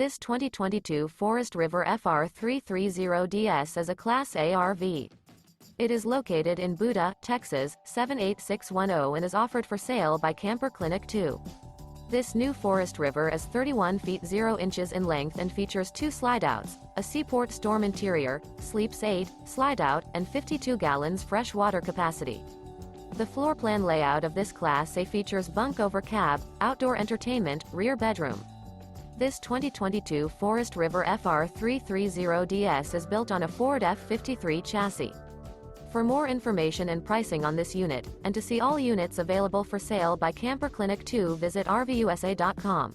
This 2022 Forest River FR3 30DS is a Class A RV. It is located in Buda, Texas, 78610 and is offered for sale by Camper Clinic 2. This new Forest River is 31 feet 0 inches in length and features 2 slideouts, a SEAPORT STORM interior, sleeps 8, slideout, and 52 gallons fresh water capacity. The floor plan layout of this Class A features bunk over cab, outdoor entertainment, rear bedroom. This 2022 Forest River FR3 30DS is built on a Ford F53 chassis. For more information and pricing on this unit, and to see all units available for sale by Camper Clinic 2, visit RVUSA.com.